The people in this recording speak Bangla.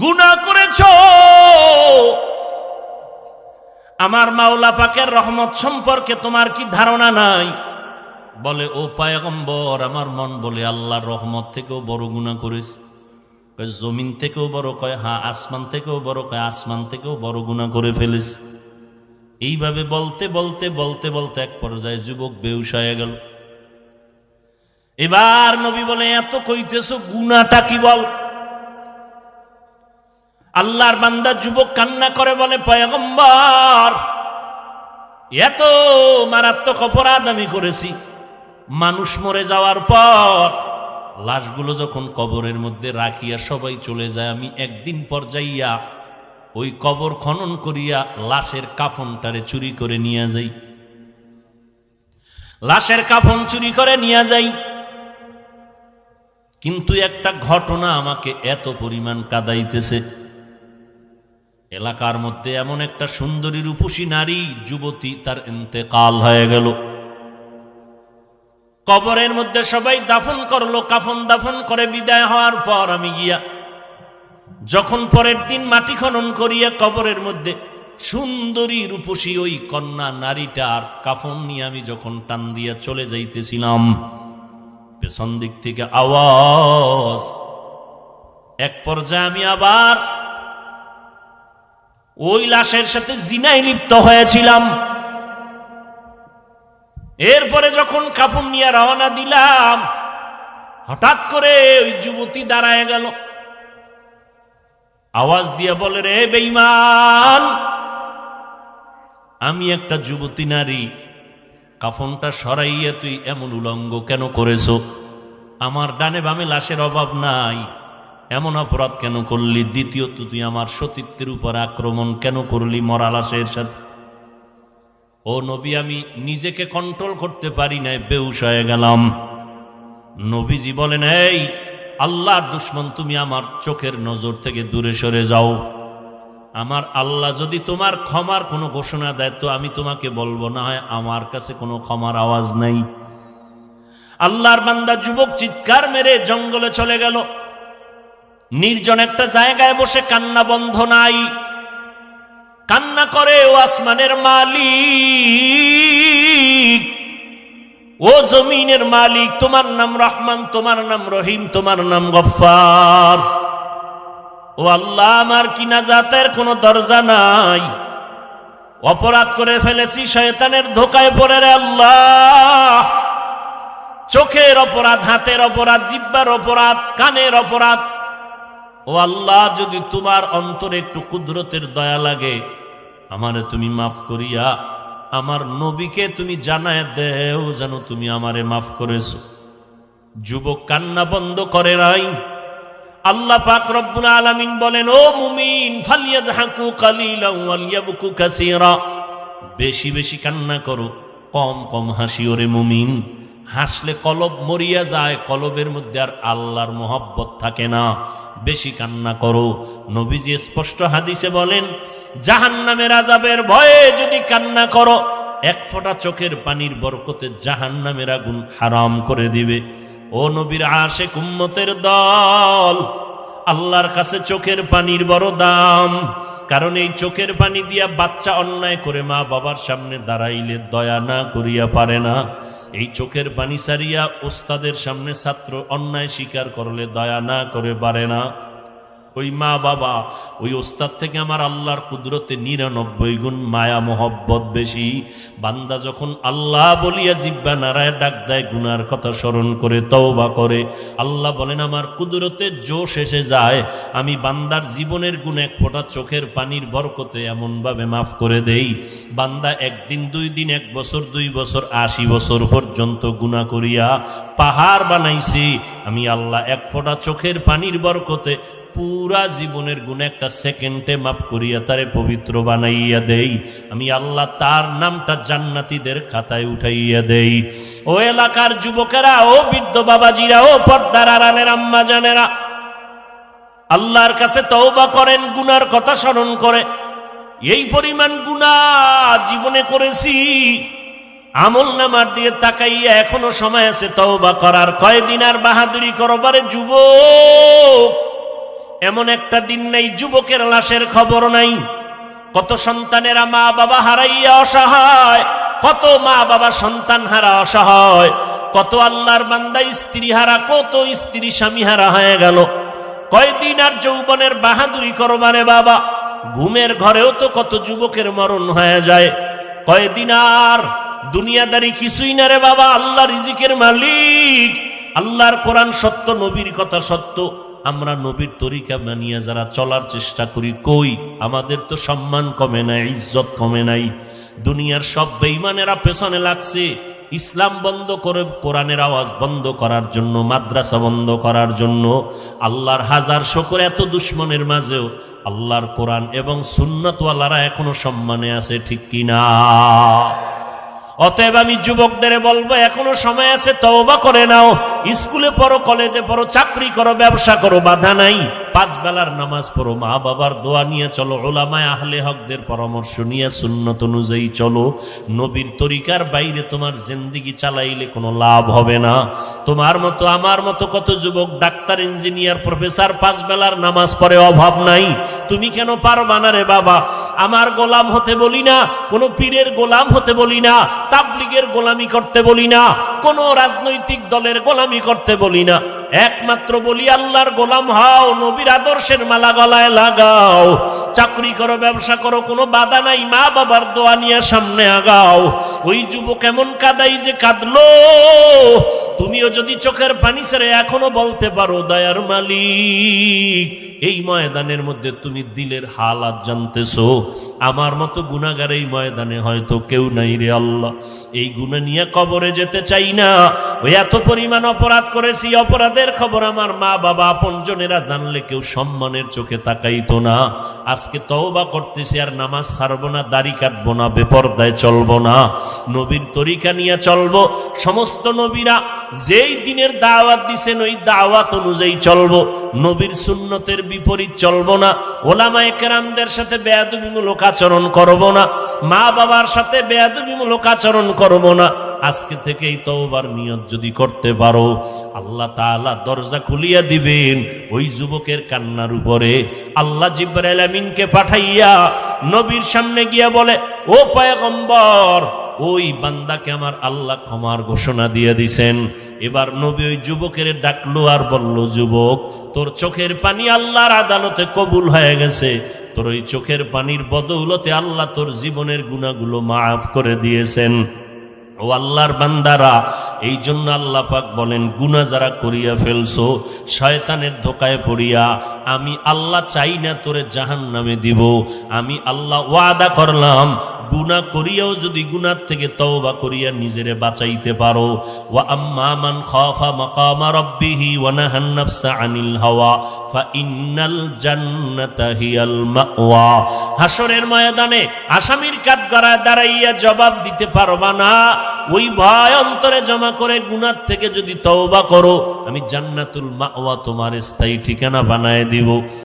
গুনাহ করেছো, আমার মাওলা পাকের রহমত সম্পর্কে তোমার কি ধারণা নাই? বলে ও পয়গম্বর, আমার মন বলে আল্লাহর রহমত থেকেও বড় গুনাহ করেছি। কয় জমিন থেকেও বড়? কয় হ্যাঁ। আসমান থেকেও বড়? কয় আসমান থেকেও বড় গুনাহ করে ফেলেছি। এইভাবে বলতে বলতে বলতে বলতে এক পর্যায়ে যুবক বেহুশ হয়ে গেল। এবার নবী বলে এত কইতেছো, গুনাহটা কি বল? আল্লাহর বান্দা যুবক কান্না করে বলে পয়গম্বর, এত মারাত্মক অপরাধ আমি করেছি। মানুষ মরে যাওয়ার পর লাশগুলো যখন কবরের মধ্যে রাখিয়া সবাই চলে যায়, আমি একদিন পর যাইয়া ওই কবর খনন করিয়া লাশের কাফনটারে চুরি করে নিয়ে যাই। লাশের কাফন চুরি করে নিয়ে যাই, কিন্তু একটা ঘটনা আমাকে এত পরিমাণ কাঁদাইতেছে। এলাকার মধ্যে এমন একটা সুন্দরী রূপসী নারী যুবতী, তার ইন্তেকাল হয়ে গেল। কবরের মধ্যে সবাই দাফন করলো, কাফন দাফন করে বিদায় হওয়ার পর আমি গিয়া যখন পরের দিন মাটি খনন করিয়া কবরের মধ্যে সুন্দরী রূপসী ওই কন্যা নারীটার কাফন নিয়ে আমি যখন টান দিয়া চলে যাইতেছিলাম, পেছন দিক থেকে আওয়াজ। এক পর্যায়ে আমি আবার ওই লাশের সাথে জিনায় লিপ্ত হয়েছিলাম। এরপরে যখন কাফন নিয়ে রওনা দিলাম, হঠাৎ করে ওই যুবতী দাঁড়ায় গেল, আওয়াজ দিয়ে বলে রে বেঈমান, আমি একটা যুবতী নারী, কাফনটা সরাইয়া তুই এমন উলঙ্গ কেন করেছো? আমার ডানে বামে লাশের অভাব নাই, এমন অপরাধ কেন করলি? দ্বিতীয়ত তুই আমার সতীত্বের উপর আক্রমণ কেন করলি মরা লাশের সাথে? ও নবী, আমি নিজেকে কন্ট্রোল করতে পারি নাই, বেহুশ হয়ে গেলাম। নবীজি বলেন, এই আল্লাহর দুশমন, তুমি আমার চোখের নজর থেকে দূরে সরে যাও। আমার আল্লাহ যদি তোমার ক্ষমার কোনো ঘোষণা দেয় তো আমি তোমাকে বলবো, না হয় আমার কাছে কোনো ক্ষমার আওয়াজ নাই। আল্লাহর বান্দা যুবক চিৎকার মেরে জঙ্গলে চলে গেল। নির্জন একটা জায়গায় বসে কান্না বন্ধ নাই, কান্না করে ও আসমানের মালিক, ও জমিনের মালিক, তোমার নাম রহমান, তোমার নাম রহিম, তোমার নাম গফফার। ও আল্লাহ, আমার কি নাজাতের কোনো দরজা নাই? অপরাধ করে ফেলেছি, শয়তানের ধোকায় পড়ে রে আল্লাহ। চোখের অপরাধ, হাতের অপরাধ, জিহ্বার অপরাধ, কানের অপরাধ। ও আল্লাহ, যদি তোমার অন্তরে একটু কুদরতের দয়া লাগে, আমারে তুমি মাফ করিয়া আমার নবীকে তুমি জানায় দেও যেন তুমি আমারে মাফ করেছো। যুবক কান্না বন্ধ করে নাই। আল্লাহ পাক রব্বুল আলামিন বলেন, ও মুমিন, ফালিয়াজহাকু কালিলান ওয়ালিয়াবকু কাসীরা, বেশি বেশি কান্না করো, কম কম হাসিও রে মুমিন। হাসলে কলব মরিয়া যায়, কলবের মধ্যে আর আল্লাহর মোহাব্বত থাকে না। বেশি কান্না করো। নবীজি স্পষ্ট হাদিসে বলেন, জাহান্নামের আযাবের ভয়ে যদি কান্না করো, এক ফোঁটা চোখের পানির বরকতে জাহান্নামের আগুন হারাম করে দিবে। ও নবীর আশিক উম্মতের দল, আল্লাহর কাছে চোখের পানির বড় দাম। কারণ এই চোখের পানি দিয়া বাচ্চা অন্যায় করে মা বাবার সামনে দাঁড়াইলে দয়া না করিয়া পারে না। এই চোখের পানি সারিয়া ওস্তাদের সামনে ছাত্র অন্যায় স্বীকার করলে দয়া না করে পারে না। ওই মা বাবা, ওই ওস্তাদ থেকে আমার আল্লাহর কুদরতে 99 গুণ মায়া মোহব্বত বেশি। বান্দা যখন আল্লাহ বলিয়া জিহ্বা নাড়ায় ডাক দেয়, গুনার কথা স্মরণ করে তওবা করে, আল্লাহ বলেন আমার কুদরতে জোশ এসে যায়। আমি বান্দার জীবনের গুণ এক ফোঁটা চোখের পানির বরকতে এমনভাবে মাফ করে দেই, বান্দা একদিন, 2 দিন, 1 বছর, 2 বছর, 80 বছর পর্যন্ত গুনাহ করিয়া পাহাড় বানাইছি, আমি আল্লাহ এক ফোঁটা চোখের পানির বরকতে পুরা জীবনের গুণ একটা সেকেন্ডে মাফ করিয়া তারে পবিত্র বানাইয়া দেই। আমি আল্লাহ তার নামটা জান্নাতীদের খাতায় উঠাইয়া দেই। ও এলাকার যুবকেরা, ও বৃদ্ধ বাবাজিরা, ও পর্দার আড়ালের আম্মা জানেরা, আল্লাহর কাছে তওবা করেন, গুনার কথা স্মরণ করে। এই পরিমাণ গুনাহ জীবনে করেছি, আমল নামার দিয়ে তাকাইয়া এখনো সময় আছে তওবা করার। কয়দিন আর বাহাদুরি করবারে যুবক? এমন একটা দিন নাই যুবকের লাশের খবর নাই। কত সন্তানেরা মা বাবা হারাইয়া অসহায়, কত মা বাবা সন্তান হারা অসহায়, কত আল্লাহর বান্দা স্ত্রী হারা, কত স্ত্রী স্বামী হারা হয়ে গেল। কয়দিন আর যৌবনের বাহাদুরি করবারে বাবা, ঘুমের ঘরেও তো কত যুবকের মরণ হয়ে যায়। কয়দিন আর দুনিয়াদারি কিছুই না রে বাবা, আল্লাহ রিজিকের মালিক, আল্লাহর কোরআন সত্য, নবীর কথা সত্য। আমরা নবীর তরিকা মানিয়ে যারা চলার চেষ্টা করি, কই আমাদের তো সম্মান কমে নাই, ইজ্জত কমে নাই। দুনিয়ার সব বেঈমানেরা পেছনে লাগছে ইসলাম বন্ধ করে, কোরআনের আওয়াজ বন্ধ করার জন্য, মাদ্রাসা বন্ধ করার জন্য। আল্লাহর হাজার শুকর, এত দুশ্মনের মাঝেও আল্লাহর কোরআন এবং সুন্নাতওয়ালারা এখনো সম্মানে আছে, ঠিক কিনা? অতএব আমি যুবকদের বলবো, এখনো সময় আছে, তওবা করে নাও। স্কুলে পড়ো, কলেজে পড়ো, চাকরি করো, ব্যবসা করো, বাধা নাই। 5 বেলার নামাজ পড়ো, মা বাবার দোয়া নিয়ে চলো, উলামায়ে আহলে হকদের পরামর্শ নিয়ে সুন্নত অনুযায়ী চলো। নবীর তরিকার বাইরে তোমার জিন্দেগি চালাইলে কোনো লাভ হবে না। তোমার মতো আমার মতো কত যুবক ডাক্তার, ইঞ্জিনিয়ার, প্রফেসর 5 বেলার নামাজ পড়ে, অভাব নাই। তুমি কেন পারবা না রে বাবা? আমার গোলাম হতে বলি না, কোনো পীরের গোলাম হতে বলি না, তাবলীগের গোলামি করতে বলি না, কোন রাজনৈতিক দলের গোলামি করতে বলি না। একমাত্র বলি আল্লাহর গোলাম হও, নবীর আদর্শের মালা গলায় লাগাও। চাকরি করো, ব্যবসা করো, কোনো বাধা নাই, মা বাবার দোয়া নিয়ে সামনে আগাও। ওই যুবক এমন কাদাই যে কাঁদলো, তুমিও যদি চোখের পানি ছেড়ে এখনো বলতে পারো, দয়ার মালিক, এই ময়দানের মধ্যে তুমি দিলের হালাত জানতেছো, আমার মতো গুনাহগার এই ময়দানে হয়তো কেউ নাই রে আল্লাহ। এই গুনাহ নিয়ে কবরে যেতে চাই না। ওই এত পরিমাণ অপরাধ করেছি, অপরাধের খবর আমার মা বাবা আপনজনেরা জানলে কেউ সম্মানের চোখে তাকাইতো না। আজকে তওবা করতেছি, আর নামাজ ছাড়বো না, দাড়ি কাটবো না, বেপরদায় চলবো না, নবীর তরিকা নিয়ে চলবো। সমস্ত নবীরা যেই দিনের দাওয়াত দিছেন ওই দাওয়াত অনুযায়ী চলবো, নবীর সুন্নতের বিপরীত চলবো না। ওলামায়ে কেরামদের সাথে বেয়াদবিমূলক আচরণ করবো না, মা বাবার সাথে বেয়াদবিমূলক আচরণ করবো না। আজকে থেকেই তওবার নিয়ত যদি করতে পারো, আল্লাহ তাআলা দরজা খুলিয়া দিবেন ওই যুবকের কান্নার উপরে। আল্লাহ জিবরাইল আমিনকে পাঠাইয়া নবীর সামনে গিয়া বলে, ও পয়গম্বর, ওই বান্দাকে আমার আল্লাহ ক্ষমার ঘোষণা দিয়ে দিছেন। এবার নবী ওই যুবকের ডাকলো আর বলল, যুবক, তোর চোখের পানি আল্লাহর আদালতে কবুল হয়ে গেছে। তোর ওই চোখের পানির বদৌলতে আল্লাহ তোর জীবনের গুনাহগুলো মাফ করে দিয়েছেন। ও আল্লাহর বান্দারা, এই জন্য আল্লাহ পাক বলেন, গুনাহ যারা করিয়া ফেলছো শয়তানের ধোকায় পড়িয়া, আমি আল্লাহ চাই না তোরে জাহান্নামে দিব। আমি আল্লাহ ওয়াদা করলাম, গুনাহ করিয়াও যদি গুনাহ থেকে তওবা করিয়া নিজেরে বাঁচাইতে পারো, ওয়া আম্মা মান খাফা মাকামা রাব্বিহি ওয়া নাহান নাফসা আনিল হাওয়া ফা ইন্নাল জান্নাতা হিয়াল মাওয়া। হাসরের ময়দানে আসামির কাঠগড়ায় দাঁড়াইয়া জবাব দিতে পারবা না, ওই ভয় অন্তরে জমা করে গুনাহ থেকে যদি তওবা করো, আমি জান্নাতুল মাওয়া তোমার স্থায়ী ঠিকানা বানায় দিব।